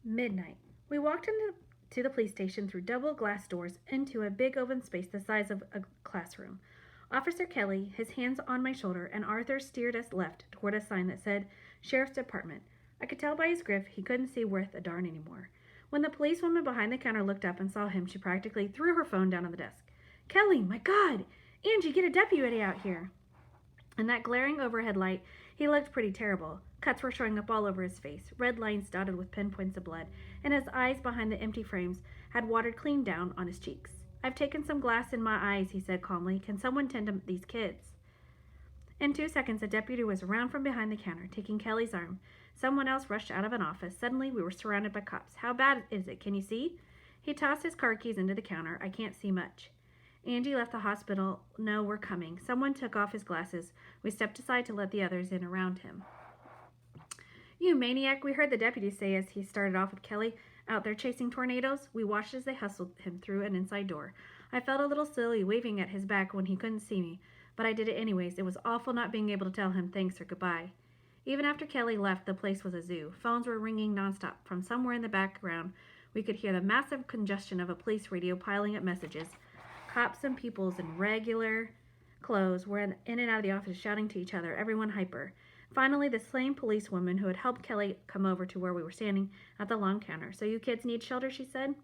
Midnight. We walked into the police station through double glass doors into a big open space the size of a classroom. Officer Kelly, his hands on my shoulder, and Arthur steered us left toward a sign that said Sheriff's Department. I could tell by his grip he couldn't see worth a darn anymore. When the policewoman behind the counter looked up and saw him, she practically threw her phone down on the desk. Kelly, my God! Angie, get a deputy out here! In that glaring overhead light, he looked pretty terrible. Cuts were showing up all over his face, red lines dotted with pinpoints of blood, and his eyes behind the empty frames had watered clean down on his cheeks. I've taken some glass in my eyes, he said calmly. Can someone tend to these kids? In 2 seconds, a deputy was around from behind the counter, taking Kelly's arm. Someone else rushed out of an office. Suddenly, we were surrounded by cops. How bad is it? Can you see? He tossed his car keys into the counter. I can't see much. Angie left the hospital. No, we're coming. Someone took off his glasses. We stepped aside to let the others in around him. You maniac, we heard the deputy say as he started off with Kelly out there chasing tornadoes. We watched as they hustled him through an inside door. I felt a little silly waving at his back when he couldn't see me, but I did it anyways. It was awful not being able to tell him thanks or goodbye. Even after Kelly left, the place was a zoo. Phones were ringing nonstop. From somewhere in the background, we could hear the massive congestion of a police radio piling up messages. Cops and peoples in regular clothes were in and out of the office shouting to each other, everyone hyper. Finally, the same policewoman who had helped Kelly come over to where we were standing at the long counter. So you kids need shelter, she said.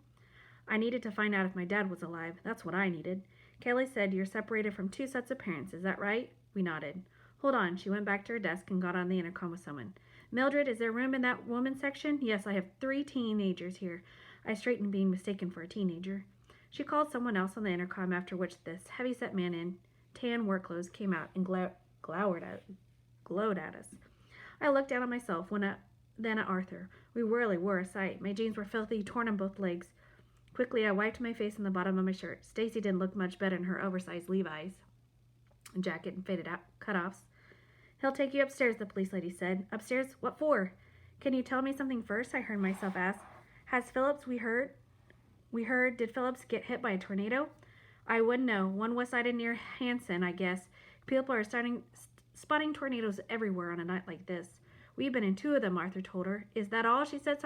I needed to find out if my dad was alive. That's what I needed. Kelly said, you're separated from 2 sets of parents. Is that right? We nodded. Hold on. She went back to her desk and got on the intercom with someone. Mildred, is there room in that woman's section? Yes, I have 3 teenagers here. I straightened being mistaken for a teenager. She called someone else on the intercom, after which this heavy-set man in tan work clothes came out and glowed at us. I looked down at myself, then at Arthur. We really were a sight. My jeans were filthy, torn on both legs. Quickly, I wiped my face on the bottom of my shirt. Stacy didn't look much better in her oversized Levi's jacket and faded out cutoffs. He'll take you upstairs, the police lady said. Upstairs? What for? Can you tell me something first? I heard myself ask. Has Phillips, we heard, did Phillips get hit by a tornado? I wouldn't know. One was sighted near Hanson, I guess. People are spotting tornadoes everywhere on a night like this. We've been in 2 of them, Arthur told her. Is that all? She said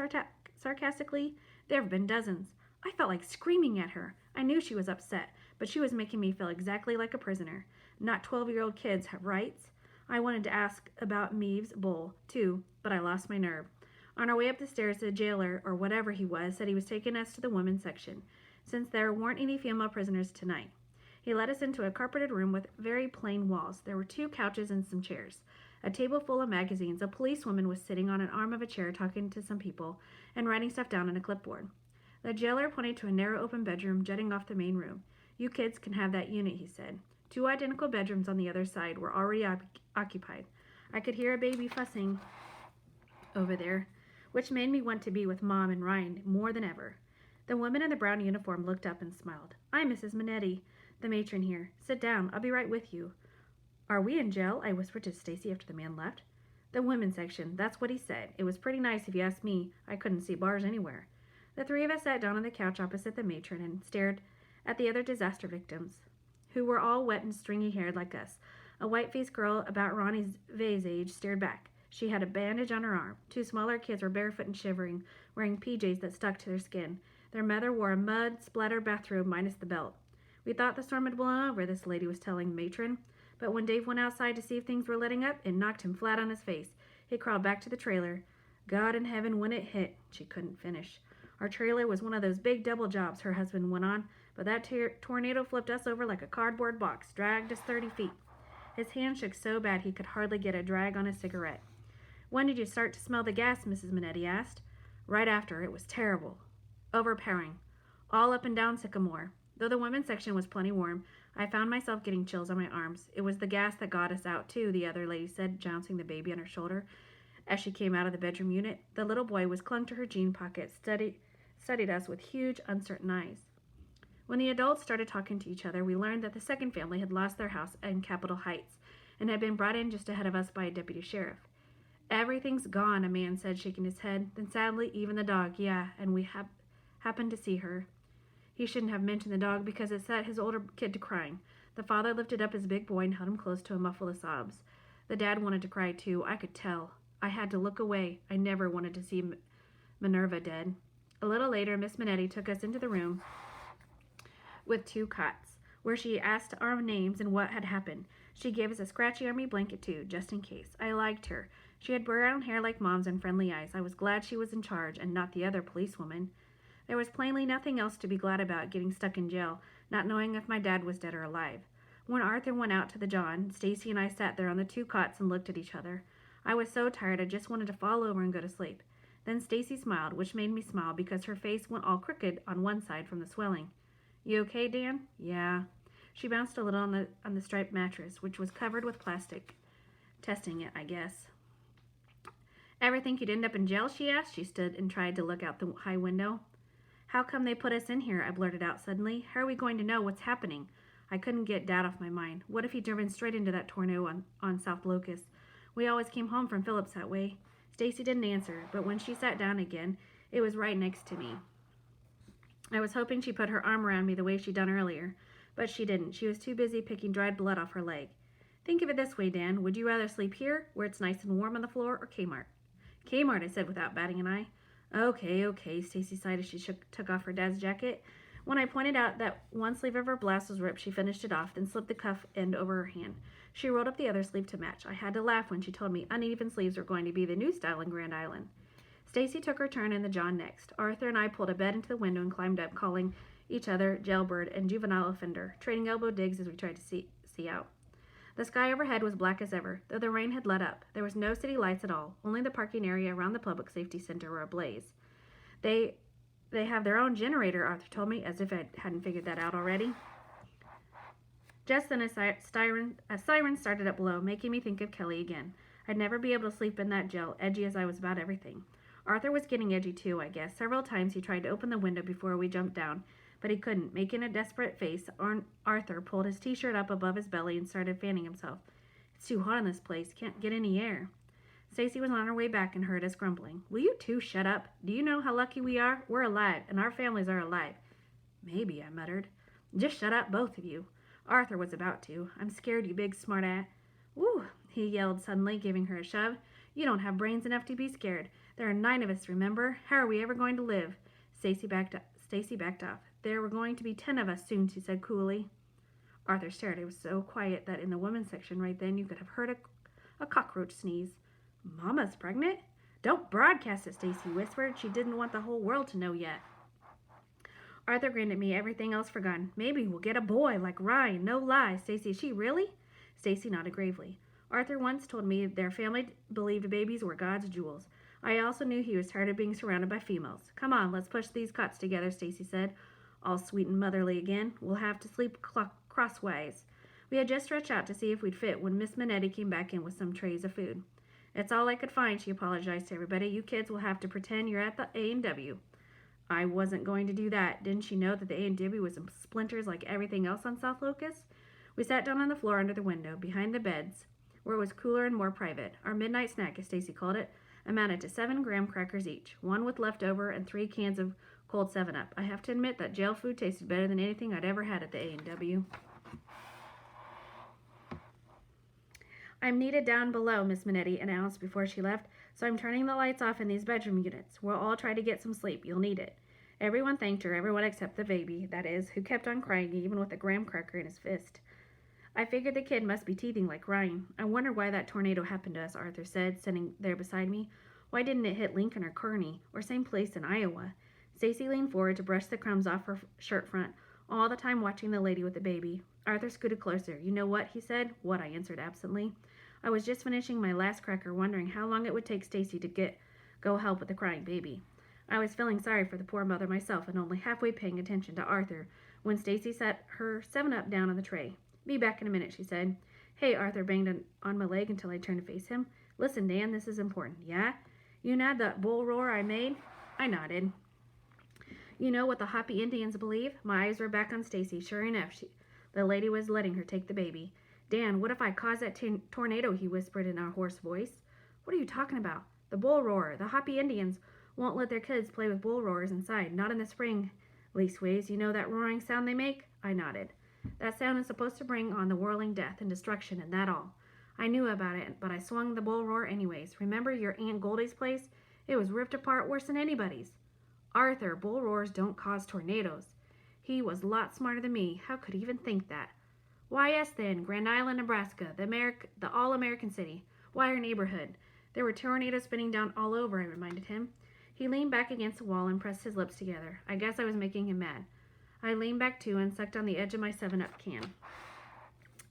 sarcastically. There have been dozens. I felt like screaming at her. I knew she was upset, but she was making me feel exactly like a prisoner. Not 12-year-old kids have rights. I wanted to ask about Meaves Bull, too, but I lost my nerve. On our way up the stairs, the jailer, or whatever he was, said he was taking us to the women's section, since there weren't any female prisoners tonight. He led us into a carpeted room with very plain walls. There were 2 couches and some chairs. A table full of magazines. A policewoman was sitting on an arm of a chair talking to some people and writing stuff down on a clipboard. The jailer pointed to a narrow open bedroom jutting off the main room. You kids can have that unit, he said. 2 identical bedrooms on the other side were already occupied. I could hear a baby fussing over there, which made me want to be with Mom and Ryan more than ever. The woman in the brown uniform looked up and smiled. I'm Mrs. Minetti, the matron here. Sit down. I'll be right with you. Are we in jail? I whispered to Stacy after the man left. The women's section. That's what he said. It was pretty nice if you ask me. I couldn't see bars anywhere. The 3 of us sat down on the couch opposite the matron and stared at the other disaster victims, who were all wet and stringy-haired like us. A white-faced girl about Ronnie Vay's age stared back. She had a bandage on her arm. 2 smaller kids were barefoot and shivering, wearing PJs that stuck to their skin. Their mother wore a mud-splattered bathrobe minus the belt. We thought the storm had blown over, this lady was telling the matron. But when Dave went outside to see if things were letting up, it knocked him flat on his face. He crawled back to the trailer. God in heaven, when it hit, she couldn't finish. Our trailer was one of those big double jobs, her husband went on, but that tornado flipped us over like a cardboard box, dragged us 30 feet. His hand shook so bad he could hardly get a drag on his cigarette. When did you start to smell the gas? Mrs. Minetti asked. Right after. It was terrible. Overpowering. All up and down Sycamore. Though the women's section was plenty warm, I found myself getting chills on my arms. It was the gas that got us out, too, the other lady said, jouncing the baby on her shoulder. As she came out of the bedroom unit, the little boy was clung to her jean pocket, studied us with huge, uncertain eyes. When the adults started talking to each other, we learned that the second family had lost their house in Capitol Heights and had been brought in just ahead of us by a deputy sheriff. Everything's gone, a man said, shaking his head. Then sadly, even the dog, yeah, and we happened to see her. He shouldn't have mentioned the dog because it set his older kid to crying. The father lifted up his big boy and held him close to muffle the sobs. The dad wanted to cry too, I could tell. I had to look away. I never wanted to see Minerva did. A little later, Miss Minetti took us into the room with 2 cots, where she asked our names and what had happened. She gave us a scratchy army blanket too, just in case. I liked her. She had brown hair like Mom's and friendly eyes. I was glad she was in charge and not the other policewoman. There was plainly nothing else to be glad about getting stuck in jail, not knowing if my dad was dead or alive. When Arthur went out to the John, Stacy and I sat there on the 2 cots and looked at each other. I was so tired I just wanted to fall over and go to sleep. Then Stacy smiled, which made me smile because her face went all crooked on one side from the swelling. You okay, Dan? Yeah. She bounced a little on the striped mattress, which was covered with plastic. Testing it, I guess. Ever think you'd end up in jail? She asked. She stood and tried to look out the high window. How come they put us in here? I blurted out suddenly. How are we going to know what's happening? I couldn't get Dad off my mind. What if he'd driven straight into that tornado on South Locust? We always came home from Phillips that way. Stacy didn't answer, but when she sat down again, it was right next to me. I was hoping she'd put her arm around me the way she'd done earlier, but she didn't. She was too busy picking dried blood off her leg. Think of it this way, Dan. Would you rather sleep here, where it's nice and warm on the floor, or Kmart? Kmart, I said without batting an eye. Okay, Stacy sighed as she took off her dad's jacket. When I pointed out that one sleeve of her blouse was ripped, she finished it off, then slipped the cuff end over her hand. She rolled up the other sleeve to match. I had to laugh when she told me uneven sleeves were going to be the new style in Grand Island. Stacy took her turn in the John next. Arthur and I pulled a bed into the window and climbed up, calling each other jailbird and juvenile offender, trading elbow digs as we tried to see out. The sky overhead was black as ever, though the rain had let up. There was no city lights at all. Only the parking area around the public safety center were ablaze. They have their own generator, Arthur told me, as if I hadn't figured that out already. Just then a siren started up below, making me think of Kelly again. I'd never be able to sleep in that jail, edgy as I was about everything. Arthur was getting edgy too, I guess. Several times he tried to open the window before we jumped down, but he couldn't. Making a desperate face, Arthur pulled his t-shirt up above his belly and started fanning himself. It's too hot in this place. Can't get any air. Stacy was on her way back and heard us grumbling. Will you two shut up? Do you know how lucky we are? We're alive, and our families are alive. Maybe, I muttered. Just shut up, both of you. Arthur was about to. I'm scared, you big smart-ass. Woo, he yelled suddenly, giving her a shove. You don't have brains enough to be scared. There are 9 of us, remember? How are we ever going to live? Stacy backed off. There were going to be 10 of us soon, she said coolly. Arthur stared. It was so quiet that in the women's section right then you could have heard a cockroach sneeze. Mama's pregnant? Don't broadcast it, Stacy whispered. She didn't want the whole world to know yet. Arthur grinned at me, everything else forgotten. Maybe we'll get a boy like Ryan, no lie. Stacy, is she really? Stacy nodded gravely. Arthur once told me their family believed babies were God's jewels. I also knew he was tired of being surrounded by females. Come on, let's push these cots together, Stacy said, all sweet and motherly again. We'll have to sleep crosswise. We had just stretched out to see if we'd fit when Miss Minetti came back in with some trays of food. It's all I could find, she apologized to everybody. You kids will have to pretend you're at the A&W. I wasn't going to do that. Didn't she know that the A&W was in splinters like everything else on South Locust? We sat down on the floor under the window, behind the beds, where it was cooler and more private. Our midnight snack, as Stacy called it, amounted to 7 graham crackers each, 1 with leftover and 3 cans of cold 7-Up. I have to admit that jail food tasted better than anything I'd ever had at the A&W. I'm needed down below, Miss Minetti announced before she left, so I'm turning the lights off in these bedroom units. We'll all try to get some sleep. You'll need it. Everyone thanked her, everyone except the baby, that is, who kept on crying even with a graham cracker in his fist. I figured the kid must be teething like Ryan. I wonder why that tornado happened to us, Arthur said, sitting there beside me. Why didn't it hit Lincoln or Kearney, or same place in Iowa? Stacy leaned forward to brush the crumbs off her shirt front, all the time watching the lady with the baby. Arthur scooted closer. You know what, he said. What, I answered absently. I was just finishing my last cracker, wondering how long it would take Stacy to go help with the crying baby. I was feeling sorry for the poor mother myself and only halfway paying attention to Arthur when Stacy set her 7-Up down on the tray. Be back in a minute, she said. Hey, Arthur banged on my leg until I turned to face him. Listen, Dan, this is important. Yeah? You know that bull roar I made? I nodded. You know what the Hopi Indians believe? My eyes were back on Stacy. Sure enough, the lady was letting her take the baby. Dan, what if I caused that tornado, he whispered in a hoarse voice. What are you talking about? The bull roar. The Hopi Indians won't let their kids play with bull roars inside, not in the spring. Leastways, you know that roaring sound they make? I nodded. That sound is supposed to bring on the whirling death and destruction and that all. I knew about it, but I swung the bull roar anyways. Remember your Aunt Goldie's place? It was ripped apart worse than anybody's. Arthur, bull roars don't cause tornadoes. He was a lot smarter than me. How could he even think that? Why, yes, then, Grand Island, Nebraska, the all-American city. Why, our neighborhood. There were tornadoes spinning down all over, I reminded him. He leaned back against the wall and pressed his lips together. I guess I was making him mad. I leaned back too and sucked on the edge of my 7-Up can.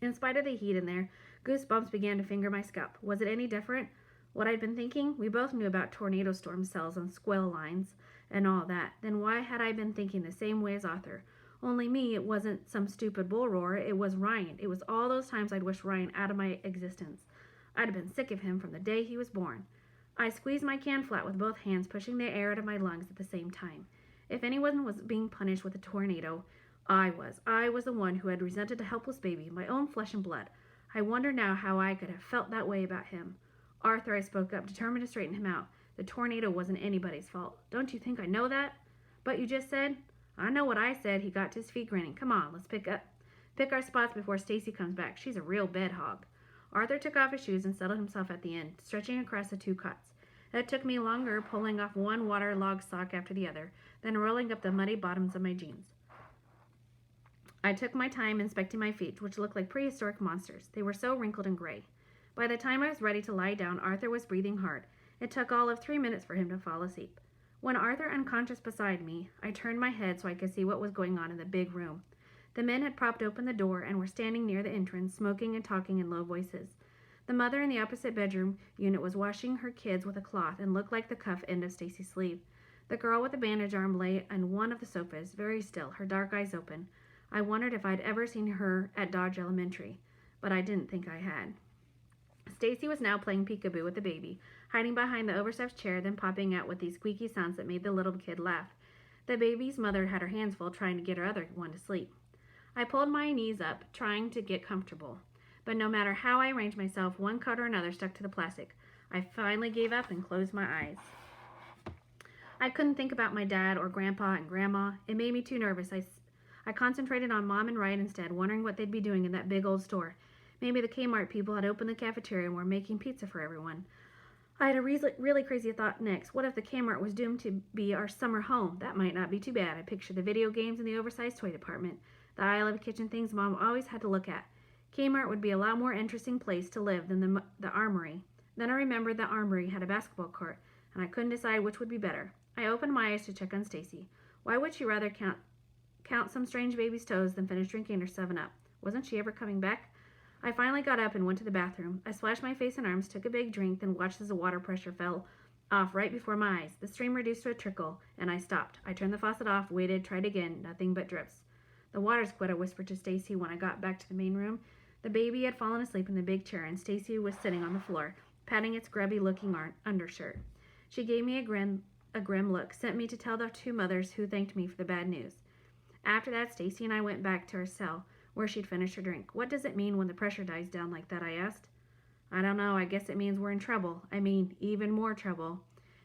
In spite of the heat in there, goosebumps began to finger my scalp. Was it any different? What I'd been thinking? We both knew about tornado storm cells and squall lines and all that. Then why had I been thinking the same way as Arthur? Only me, it wasn't some stupid bull roar. It was Ryan. It was all those times I'd wished Ryan out of my existence. I'd have been sick of him from the day he was born. I squeezed my can flat with both hands, pushing the air out of my lungs at the same time. If anyone was being punished with a tornado, I was. I was the one who had resented a helpless baby, my own flesh and blood. I wonder now how I could have felt that way about him. Arthur, I spoke up, determined to straighten him out. The tornado wasn't anybody's fault. Don't you think I know that? But you just said? I know what I said. He got to his feet grinning. Come on, let's pick our spots before Stacy comes back. She's a real bed hog. Arthur took off his shoes and settled himself at the end, stretching across the 2 cots. It took me longer, pulling off one waterlogged sock after the other, then rolling up the muddy bottoms of my jeans. I took my time inspecting my feet, which looked like prehistoric monsters. They were so wrinkled and gray. By the time I was ready to lie down, Arthur was breathing hard. It took all of 3 minutes for him to fall asleep. When Arthur unconscious beside me, I turned my head so I could see what was going on in the big room. The men had propped open the door and were standing near the entrance, smoking and talking in low voices. The mother in the opposite bedroom unit was washing her kids with a cloth and looked like the cuff end of Stacy's sleeve. The girl with the bandage arm lay on one of the sofas, very still, her dark eyes open. I wondered if I'd ever seen her at Dodge Elementary, but I didn't think I had. Stacy was now playing peekaboo with the baby, hiding behind the overstuffed chair, then popping out with these squeaky sounds that made the little kid laugh. The baby's mother had her hands full trying to get her other one to sleep. I pulled my knees up, trying to get comfortable. But no matter how I arranged myself, one cut or another stuck to the plastic. I finally gave up and closed my eyes. I couldn't think about my dad or grandpa and grandma. It made me too nervous. I concentrated on Mom and Ryan instead, wondering what they'd be doing in that big old store. Maybe the Kmart people had opened the cafeteria and were making pizza for everyone. I had a really crazy thought next. What if the Kmart was doomed to be our summer home? That might not be too bad. I pictured the video games in the oversized toy department, the aisle of kitchen things Mom always had to look at. Kmart would be a lot more interesting place to live than the armory. Then I remembered the armory had a basketball court, and I couldn't decide which would be better. I opened my eyes to check on Stacy. Why would she rather count some strange baby's toes than finish drinking her 7-Up? Wasn't she ever coming back? I finally got up and went to the bathroom. I splashed my face and arms, took a big drink, then watched as the water pressure fell off right before my eyes. The stream reduced to a trickle, and I stopped. I turned the faucet off, waited, tried again. Nothing but drips. The water's quit, I whispered to Stacy when I got back to the main room. The baby had fallen asleep in the big chair, and Stacy was sitting on the floor, patting its grubby-looking undershirt. She gave me a grim look, sent me to tell the 2 mothers who thanked me for the bad news. After that, Stacy and I went back to our cell, where she'd finished her drink. What does it mean when the pressure dies down like that, I asked. I don't know. I guess it means we're in trouble. I mean, even more trouble.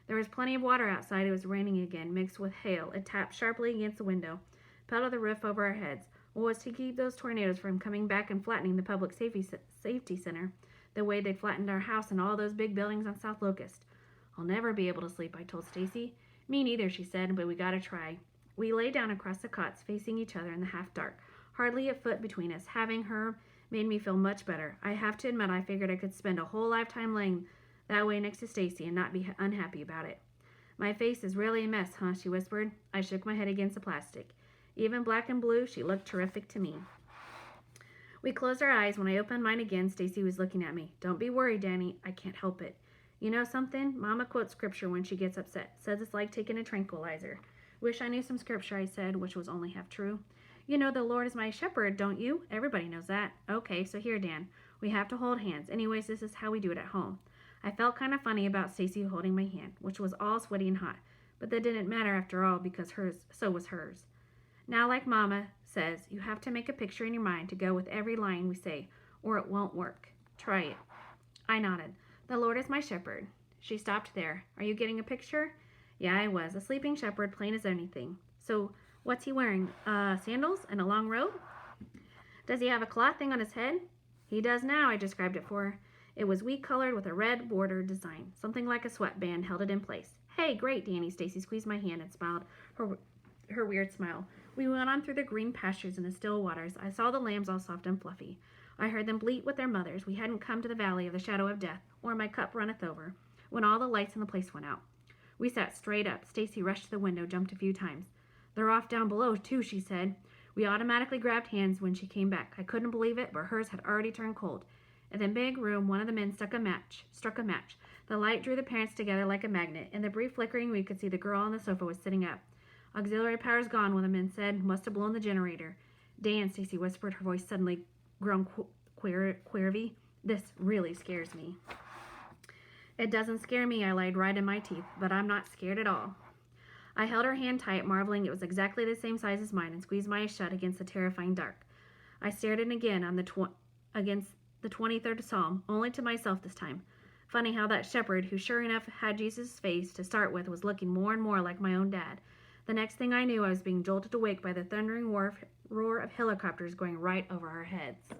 There was plenty of water outside. It was raining again, mixed with hail. It tapped sharply against the window, pelted the roof over our heads. What was to keep those tornadoes from coming back and flattening the public safety center the way they flattened our house and all those big buildings on South Locust? I'll never be able to sleep, I told Stacy. Me neither, she said, but we gotta try. We lay down across the cots, facing each other in the half-dark, hardly a foot between us. Having her made me feel much better. I have to admit, I figured I could spend a whole lifetime laying that way next to Stacy and not be unhappy about it. My face is really a mess, huh? She whispered. I shook my head against the plastic. Even black and blue, she looked terrific to me. We closed our eyes. When I opened mine again, Stacy was looking at me. Don't be worried, Danny. I can't help it. You know something? Mama quotes scripture when she gets upset. Says it's like taking a tranquilizer. Wish I knew some scripture, I said, which was only half true. You know the Lord is my shepherd, don't you? Everybody knows that. Okay, so here, Dan. We have to hold hands. Anyways, this is how we do it at home. I felt kind of funny about Stacy holding my hand, which was all sweaty and hot. But that didn't matter after all because so was hers. Now, like Mama says, you have to make a picture in your mind to go with every line we say, or it won't work. Try it. I nodded. The Lord is my shepherd. She stopped there. Are you getting a picture? Yeah, I was. A sleeping shepherd, plain as anything. So, what's he wearing? Sandals and a long robe? Does he have a cloth thing on his head? He does now, I described it for her. It was wheat colored with a red border design. Something like a sweatband held it in place. Hey, great, Danny. Stacy squeezed my hand and smiled her weird smile. We went on through the green pastures and the still waters. I saw the lambs all soft and fluffy. I heard them bleat with their mothers. We hadn't come to the valley of the shadow of death, or my cup runneth over, when all the lights in the place went out. We sat straight up. Stacy rushed to the window, jumped a few times. They're off down below, too, she said. We automatically grabbed hands when she came back. I couldn't believe it, but hers had already turned cold. In the big room, one of the men struck a match. The light drew the parents together like a magnet. In the brief flickering, we could see the girl on the sofa was sitting up. Auxiliary power's gone, one of the men said. Must have blown the generator. Dan, Stacy whispered, her voice suddenly grown queervy. This really scares me. It doesn't scare me, I lied right in my teeth, but I'm not scared at all. I held her hand tight, marveling it was exactly the same size as mine, and squeezed my eyes shut against the terrifying dark. I stared in again against the 23rd Psalm, only to myself this time. Funny how that shepherd, who sure enough had Jesus' face to start with, was looking more and more like my own dad. The next thing I knew, I was being jolted awake by the thundering roar of helicopters going right over our heads.